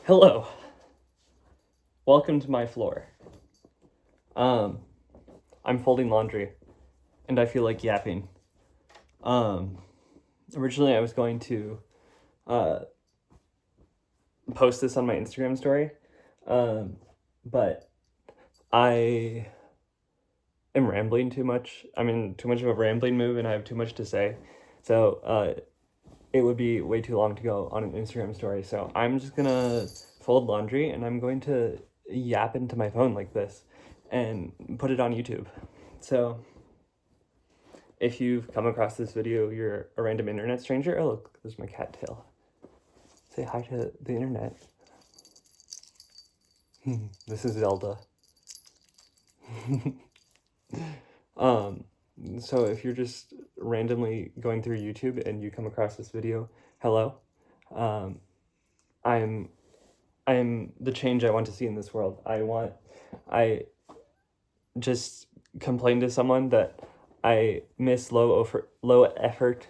Hello. Welcome to my floor. I'm folding laundry, and I feel like yapping. Originally I was going to post this on my Instagram story, but I am rambling too much. I'm in too much of a rambling mood, and I have too much to say. So it would be way too long to go on an Instagram story. So I'm just gonna fold laundry, and I'm going to yap into my phone like this and put it on YouTube. So if you've come across this video, you're a random internet stranger. Oh, look, there's my cat tail. Say hi to the internet. This is Zelda. So if you're just randomly going through YouTube and you come across this video, hello. I'm the change I want to see in this world. I just complained to someone that I miss low effort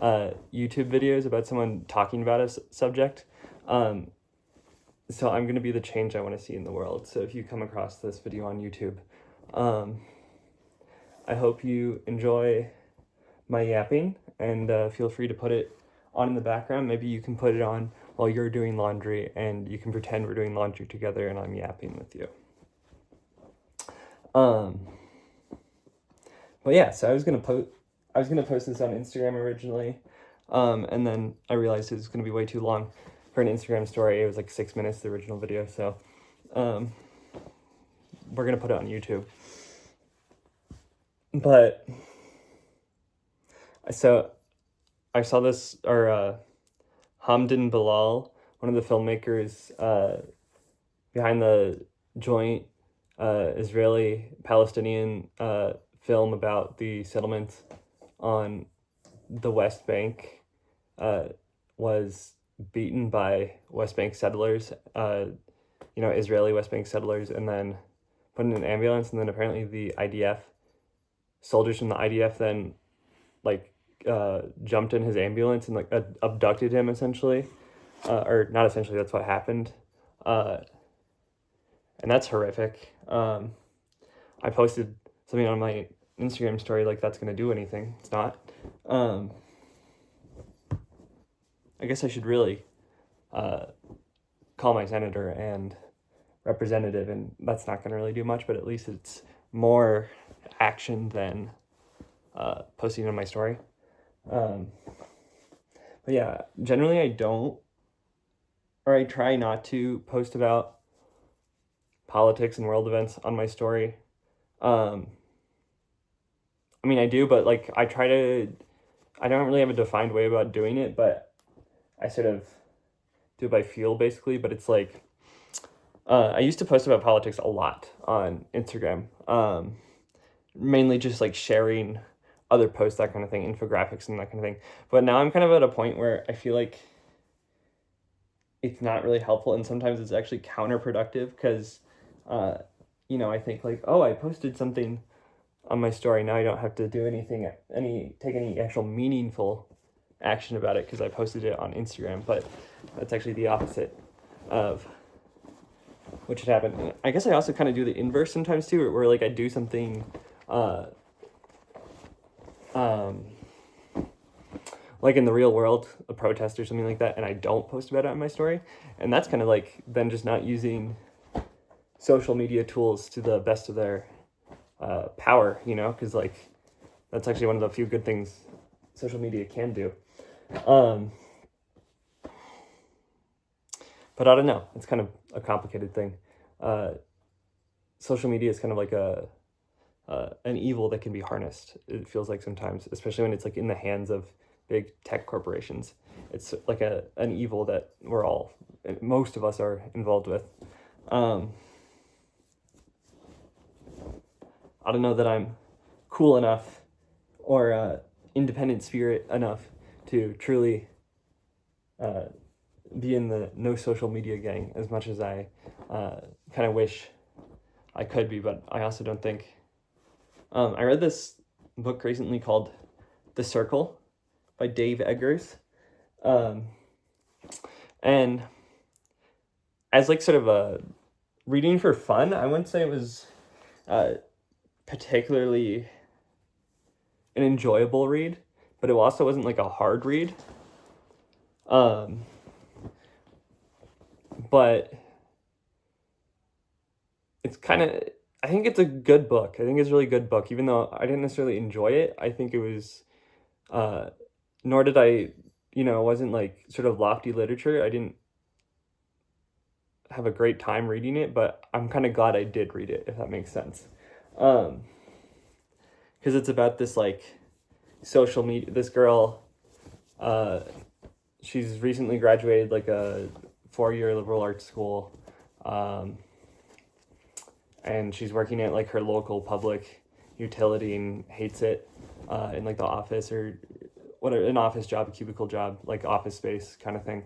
YouTube videos about someone talking about a subject. So I'm going to be the change I want to see in the world. So if you come across this video on YouTube, I hope you enjoy my yapping, and feel free to put it on in the background. Maybe you can put it on while you're doing laundry, and you can pretend we're doing laundry together and I'm yapping with you. But yeah, so I was gonna post this on Instagram originally, and then I realized it was gonna be way too long for an Instagram story. It was like 6 minutes, the original video, so we're gonna put it on YouTube. But so I saw this, or Hamdan Bilal, one of the filmmakers behind the joint Israeli-Palestinian film about the settlements on the West Bank, was beaten by West Bank settlers, Israeli West Bank settlers, and then put in an ambulance, and then apparently the IDF, soldiers from the IDF then jumped in his ambulance and abducted him essentially, or not essentially, that's what happened. And that's horrific. I posted something on my Instagram story like that's gonna do anything. It's not. I guess I should really call my senator and representative, and that's not gonna really do much, but at least it's more action than posting on my story. But yeah, generally I try not to post about politics and world events on my story. I mean, I do, but I don't really have a defined way about doing it, but I sort of do it by feel, basically. But it's I used to post about politics a lot on Instagram, mainly just sharing other posts, that kind of thing, infographics and that kind of thing. But now I'm kind of at a point where I feel like it's not really helpful, and sometimes it's actually counterproductive, because I think I posted something on my story, now I don't have to do take any actual meaningful action about it because I posted it on Instagram. But that's actually the opposite of what should happen. And I guess I also kind of do the inverse sometimes too, where I do something in the real world, a protest or something like that, and I don't post about it on my story. And that's kind of then just not using social media tools to the best of their power, because that's actually one of the few good things social media can do. But I don't know, it's kind of a complicated thing. Social media is kind of an evil that can be harnessed, it feels like sometimes, especially when it's in the hands of big tech corporations. It's an evil that most of us are involved with. I don't know that I'm cool enough or independent spirit enough to truly be in the no social media gang as much as I kind of wish I could be, but I also don't think. I read this book recently called The Circle by Dave Eggers. And as like sort of a reading for fun, I wouldn't say it was particularly an enjoyable read, but it also wasn't like a hard read. But it's kind of, I think it's a good book. I think it's a really good book, even though I didn't necessarily enjoy it. I think it was, nor did I, it wasn't like sort of lofty literature. I didn't have a great time reading it, but I'm kind of glad I did read it, if that makes sense. Because it's about this like social media, this girl, she's recently graduated like a 4-year liberal arts school, and she's working at like her local public utility and hates it, in like the office or whatever, an office job, a cubicle job, like office space kind of thing.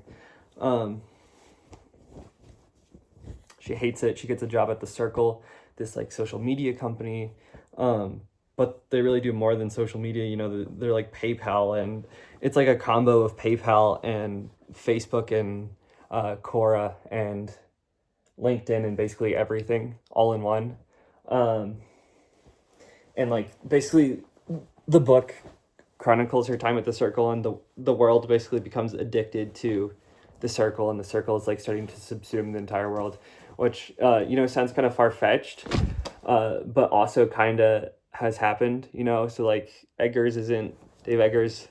She hates it. She gets a job at The Circle, this like social media company, but they really do more than social media. They're like PayPal, and it's like a combo of PayPal and Facebook and Quora and LinkedIn and basically everything all in one. And like basically the book chronicles her time at The Circle, and the world basically becomes addicted to The Circle, and The Circle is like starting to subsume the entire world, which sounds kind of far-fetched, but also kind of has happened. So like Dave Eggers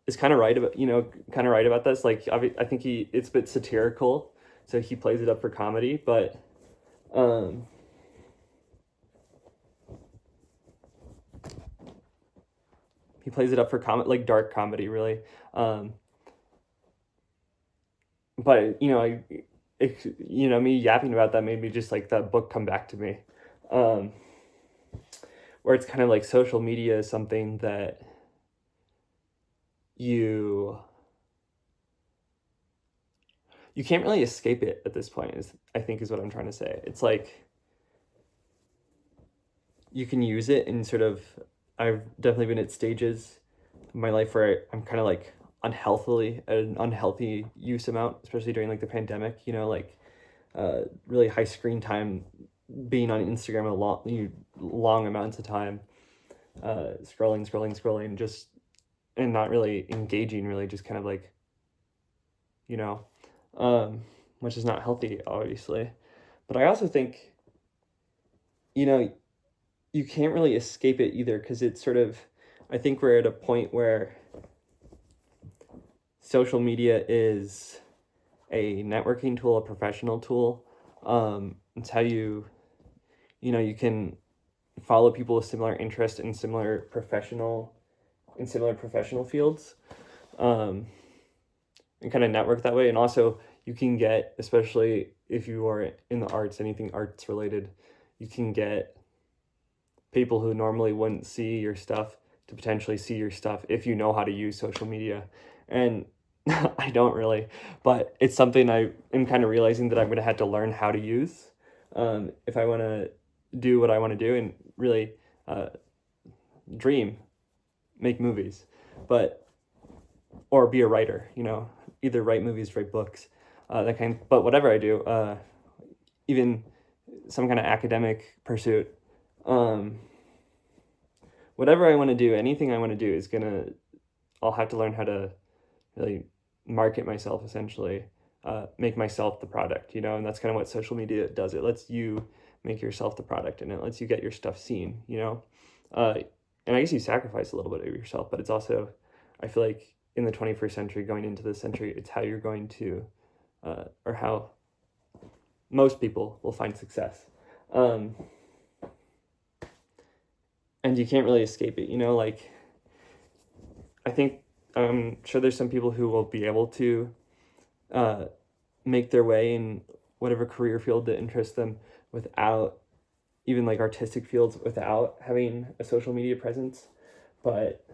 is kind of right about this. Like I think it's a bit satirical, so he plays it up for comedy, but he plays it up for like dark comedy, really. But me yapping about that made me just like that book come back to me, where it's kind of like social media is something that you can't really escape it at this point, I think is what I'm trying to say. It's like you can use it in sort of, I've definitely been at stages in my life where I'm kind of like unhealthily at an unhealthy use amount, especially during like the pandemic, really high screen time, being on Instagram long amounts of time, scrolling, just, and not really engaging, really just kind of like, which is not healthy, obviously. But I also think, you can't really escape it either, because it's sort of, I think we're at a point where social media is a networking tool, a professional tool. It's how you can follow people with similar interests in similar professional fields, and kind of network that way. And also you can get, especially if you are in the arts, anything arts related, you can get people who normally wouldn't see your stuff to potentially see your stuff if you know how to use social media. And I don't really, but it's something I am kind of realizing that I'm going to have to learn how to use, if I want to do what I want to do and really dream, make movies, or be a writer, either write movies, write books, but whatever I do, even some kind of academic pursuit, whatever I want to do, anything I want to do I'll have to learn how to really market myself, essentially, make myself the product, and that's kind of what social media does. It lets you make yourself the product, and it lets you get your stuff seen, and I guess you sacrifice a little bit of yourself, but it's also, I feel like in the 21st century, going into this century, it's how you're going to, or how most people will find success. And you can't really escape it, like, I think, I'm sure there's some people who will be able to make their way in whatever career field that interests them without, even like artistic fields, without having a social media presence. But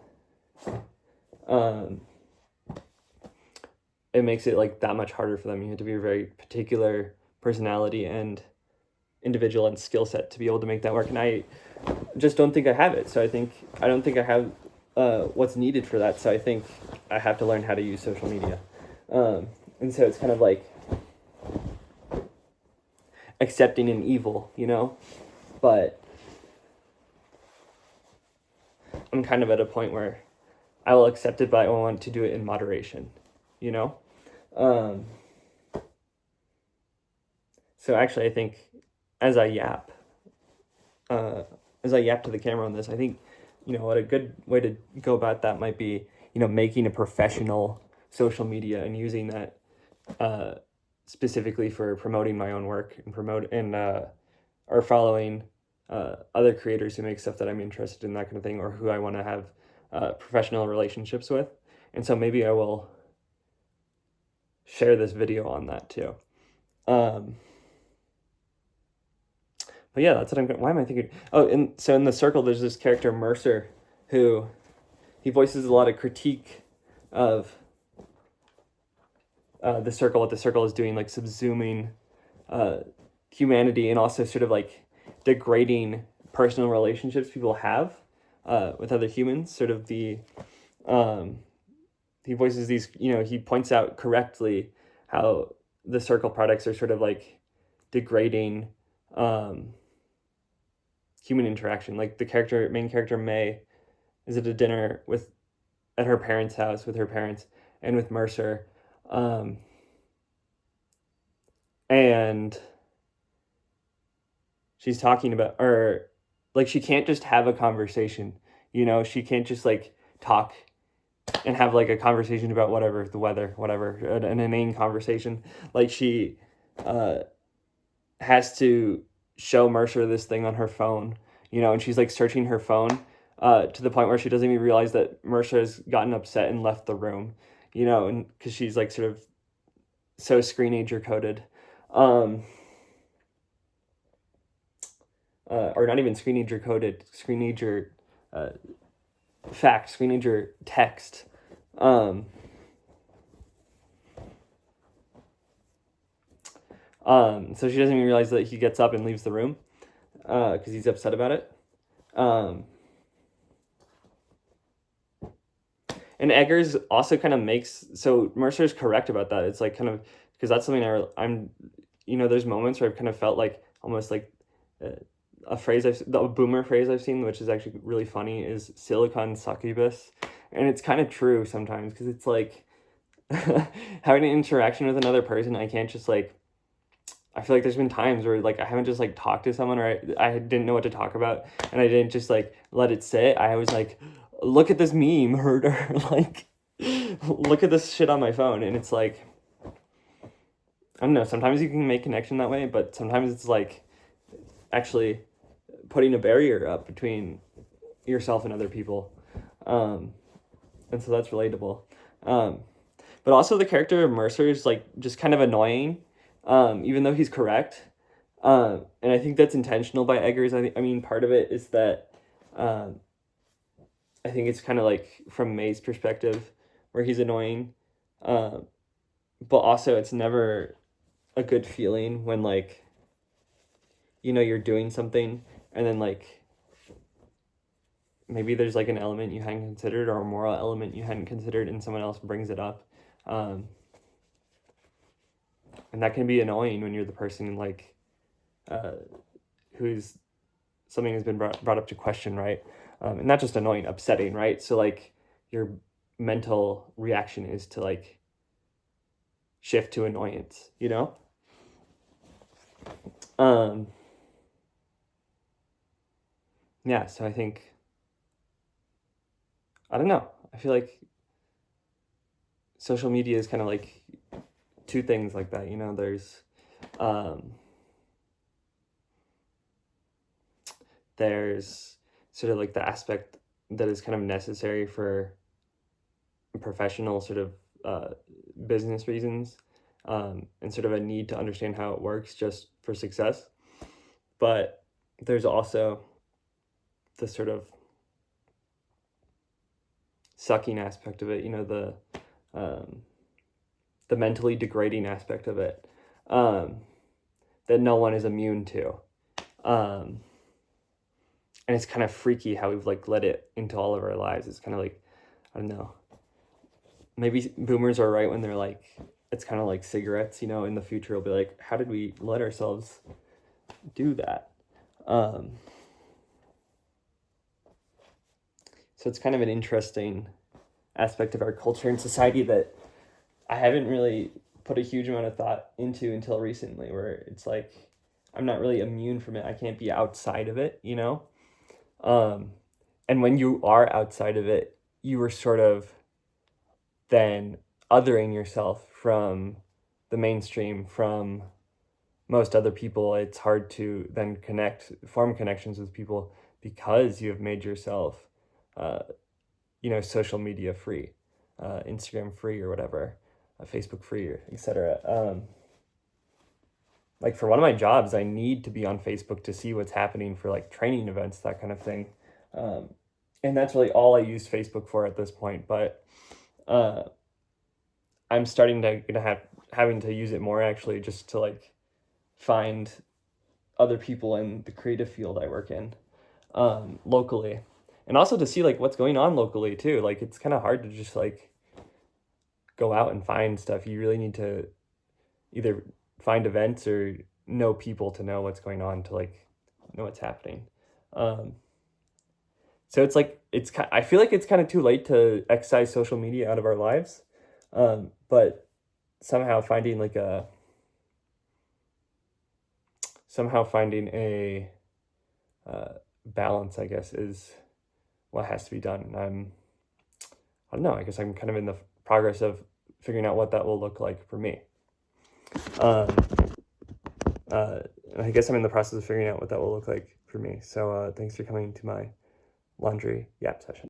it makes it like that much harder for them. You have to be a very particular personality and individual and skill set to be able to make that work. And I just don't think I have it. So I don't think I have what's needed for that. So I think I have to learn how to use social media. And so it's kind of like, accepting an evil, you know? But I'm kind of at a point where I will accept it, but I want to do it in moderation, you know? So actually, I think as I yap to the camera on this, I think, what a good way to go about that might be, making a professional social media and using that specifically for promoting my own work and or following other creators who make stuff that I'm interested in, that kind of thing, or who I want to have professional relationships with. And so maybe I will share this video on that too. But yeah, that's what I'm going. Why am I thinking? Oh, and so in The Circle, there's this character Mercer, who he voices a lot of critique of the Circle. What the Circle is doing, like subsuming humanity, and also sort of like degrading personal relationships people have with other humans. Sort of the he voices these. He points out correctly how the Circle products are sort of like degrading human interaction. Like the main character May is at a dinner at her parents' house with her parents and with Mercer, and she's talking about, or like, she can't just have a conversation. She can't just like talk and have like a conversation about whatever, the weather, whatever, an inane conversation. Like, she has to show Mercer this thing on her phone, and she's like searching her phone to the point where she doesn't even realize that Mercer has gotten upset and left the room, and because she's like sort of so screenager coded, or not even screenager coded, screenager screenager text. So she doesn't even realize that he gets up and leaves the room because he's upset about it. And Eggers also kind of so Mercer's correct about that. It's like kind of, because that's something I'm there's moments where I've kind of felt like almost like the boomer phrase I've seen, which is actually really funny, is silicon succubus. And it's kind of true sometimes, because it's like having an interaction with another person, I can't just like, I feel like there's been times where like I haven't just like talked to someone, or I didn't know what to talk about, and I didn't just like let it sit. I was like, look at this meme, herder, like look at this shit on my phone. And it's like, I don't know, sometimes you can make connection that way, but sometimes it's like actually putting a barrier up between yourself and other people. And so that's relatable. But also the character of Mercer is like just kind of annoying, even though he's correct. And I think that's intentional by Eggers. I mean, part of it is that I think it's kind of like from May's perspective where he's annoying. But also it's never a good feeling when like, you're doing something and then like maybe there's like an element you hadn't considered, or a moral element you hadn't considered, and someone else brings it up. And that can be annoying when you're the person like who's something has been brought up to question, right? And not just annoying, upsetting, right? So like your mental reaction is to like shift to annoyance, yeah, so I think, I don't know, I feel like social media is kind of like two things like that, there's sort of like the aspect that is kind of necessary for professional sort of business reasons, and sort of a need to understand how it works just for success. But there's also the sort of sucking aspect of it, the mentally degrading aspect of it, that no one is immune to. And it's kind of freaky how we've like let it into all of our lives. It's kind of like, I don't know, maybe boomers are right when they're like, it's kind of like cigarettes, in the future it'll be like, how did we let ourselves do that. So it's kind of an interesting aspect of our culture and society that I haven't really put a huge amount of thought into until recently, where it's like I'm not really immune from it. I can't be outside of it, you know? And when you are outside of it, you were sort of then othering yourself from the mainstream, from most other people. It's hard to then form connections with people because you have made yourself, social media free, Instagram free or whatever, Facebook free, or etc. Like for one of my jobs, I need to be on Facebook to see what's happening for like training events, that kind of thing. And that's really all I use Facebook for at this point. But I'm starting to having to use it more, actually, just to like find other people in the creative field I work in, locally, and also to see like what's going on locally too. Like it's kind of hard to just like go out and find stuff. You really need to either find events or know people to know what's going on, to like know what's happening. So it's like I feel like it's kind of too late to excise social media out of our lives, but somehow finding a balance, I guess, is what has to be done. I don't know. I guess I'm kind of in the progress of figuring out what that will look like for me. I guess I'm in the process of figuring out what that will look like for me. So thanks for coming to my laundry yap session.